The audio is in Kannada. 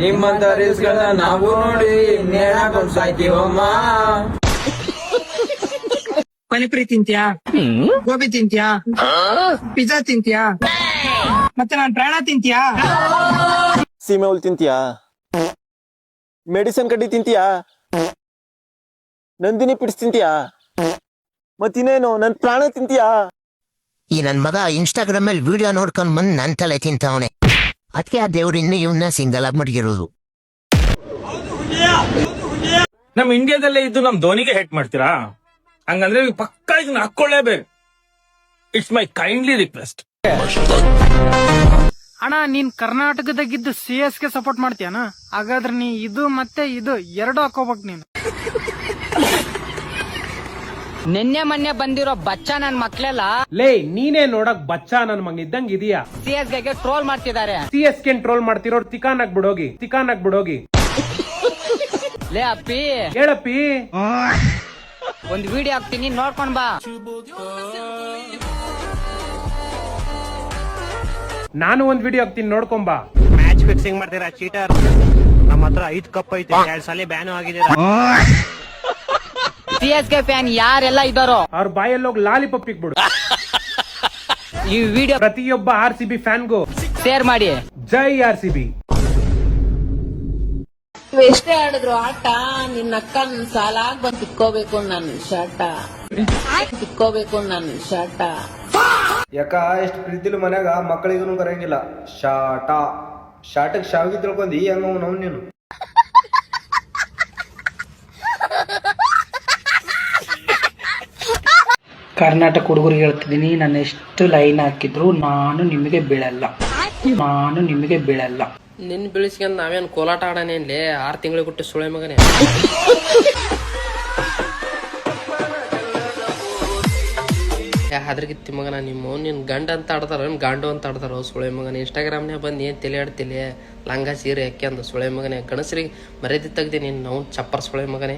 ನಿಮ್ಮಂತ ರೀಲ್ಸ್ ಗಳನ್ನ ನಾವು ನೋಡಿ ನೇಣಾಕೊಂಡ್ ಸಾಯ್ತೀವಮ್ಮ. ಪಾನಿಪುರಿ ತಿಂತ್ಯಾ, ಗೋಬಿ ತಿಂತ್ಯಾ, ಪಿಜ್ಜಾ ತಿಂತ್ಯಾ, ಮತ್ತೆ ನಾನ್ ಪ್ರಾಣ ತಿಂತ್ಯಾ, ಸೀಮೆ ಹುಲ್ ತಿಂತೀಯಾ, ಮೆಡಿಸಿನ್ ಕಡ್ಡಿ ತಿಂತೀಯಾ, ನಂದಿನಿ ಪಿಡ್ಸ್ ತಿಂತೀಯಾ, ಮತ್ತಿನ್ನೇನು ನನ್ ಪ್ರಾಣ ತಿಂತೀಯಾ? ಈ ನನ್ ಮಗ ಇನ್ಸ್ಟಾಗ್ರಾಮ್ ಅಲ್ಲಿ ವಿಡಿಯೋ ನೋಡ್ಕೊಂಡ್ ಬಂದ್ ನನ್ ತಲೆ ತಿಂತವನೆ. ಅದಕ್ಕೆ ಆ ದೇವ್ರು ಇನ್ನು ಇವನ್ನ ಸಿಂಗಲ್ ಆಗಿ ಮಡಗಿರೋದು. ನಮ್ ಇಂಡಿಯಾದಲ್ಲೇ ಇದ್ದು ನಮ್ ಧೋನಿಗೆ ಹೆಟ್ ಮಾಡ್ತೀರಾ? ಹಂಗಂದ್ರೆ ಪಕ್ಕ ಇದನ್ನ ಹಾಕೊಳ್ಳೇಬೇಕು. It's my kindly request. ಅಣ್ಣ ನೀನ್ ಕರ್ನಾಟಕದಾಗಿದ್ದು CSK ಸಪೋರ್ಟ್ ಮಾಡ್ತೀಯನ? ಹಾಗಾದ್ರೆ ನೀ ಇದು ಮತ್ತೆ ಇದು ಎರಡು ಹಾಕೋಬೇಕು ನೀನು. ನಿನ್ನೆ ಮೊನ್ನೆ ಬಂದಿರೋ ಬಚ್ಚ ನನ್ ಮಕ್ಳೆಲ್ಲ ಲೇ ನೀನೇ ನೋಡಕ್ ಬಚ್ಚಾ ನನ್ ಮಗ ಇದ್ದಂಗ್ ಇದೀಯಾ. CSK ಟ್ರೋಲ್ ಮಾಡ್ತಿದ್ದಾರೆ. CSK ಟ್ರೋಲ್ ಮಾಡ್ತಿರೋರು ತಿಕಾನಾಗ್ ಬಿಡೋಗಿ. ಲೇ ಅಪ್ಪಿ ಹೇಳಪ್ಪಿ, ಒಂದ್ ವಿಡಿಯೋ ಹಾಕ್ತೀನಿ ನೋಡ್ಕೊಂಡ್ ಬಾ. ನಾನು ಒಂದ್ ವಿಡಿಯೋ ಹಾಕ್ತೀನಿ ನೋಡ್ಕೊಂಬಾ. ಮ್ಯಾಚ್ ಫಿಕ್ಸಿಂಗ್ ಮಾಡ್ತೀರಾ ಚೀಟರ್? ನಮ್ಮ ಹತ್ರ 5 ಕಪ್ ಐತೆ, 2 ಸಲ ಬ್ಯಾನ್ ಆಗಿದ್ದೀರಾ. CSK ಫ್ಯಾನ್ ಯಾರೆಲ್ಲ ಇದ್ದಾರೋ ಅವ್ರ ಬಾಯಲ್ಲೋಗಿ ಲಾಲಿಪಾಪ್ ಇಕ್ಬಿಡು. ಈ ವಿಡಿಯೋ ಪ್ರತಿಯೊಬ್ಬ RCB ಫ್ಯಾನ್ಗೂ ಶೇರ್ ಮಾಡಿ. ಜೈ RCB. ಎಷ್ಟೇ ಆಡಿದ್ರು ಆಟ ನಿನ್ನ ಅಕ್ಕನ್ ಸಾಲಾಗ್ ಬಂದ್ ತಿಕ್ಕೋಬೇಕು ನನ್ನ ಶಾಟ. ಯಾಕ ಎಷ್ಟು ಪ್ರೀತಿಲು ಮನ್ಯಾಗ ಮಕ್ಕಳಿಗೂ ಬರಂಗಿಲ್ಲ. ಶಾಟಕ್ ಶಾವಿಗೆ ತಿಳ್ಕೊಂಡಿ ಹಂಗ ನಾವು ನೀನು. ಕರ್ನಾಟಕ ಹುಡುಗರಿಗೆ ಹೇಳ್ತಿದ್ದೀನಿ, ನಾನು ಎಷ್ಟು ಲೈನ್ ಹಾಕಿದ್ರು ನಾನು ನಿಮಗೆ ಬೀಳಲ್ಲ. ನಿನ್ ಬೀಳಿಸ್ಕೊಂಡ್ ನಾವೇನ್ ಕೋಲಾಟ ಆಡನೇನ್ಲೇ? 6 ತಿಂಗಳಿಗೆ ಕೊಟ್ಟು ಸುಳೆ ಮಗನೇ. ಅದ್ರಗಿತ್ತಿ ಮಗನ ನಿಮ್ಮ ನಿನ್ ಗಂಡ ಅಂತ ಆಡ್ತಾರ, ಗಾಂಡು ಅಂತ ಆಡ್ತಾರ ಸುಳೆ ಮಗನೇ. ಇನ್ಸ್ಟಾಗ್ರಾಮ್ನಾಗ ಬಂದು ಏನ್ ತಲೆ ಆಡ್ತಿಲಿ ಲಂಗ ಸೀರೆ ಹಾಕ್ಯಂದು ಸುಳೆ ಮಗನೇ. ಗಣಸರಿಗೆ ಮರ್ಯಾದೆ ತೆಗ್ದಿ ನೀನ್ ನಾವು ಚಪ್ಪರ್ ಸುಳೆ ಮಗನೇ.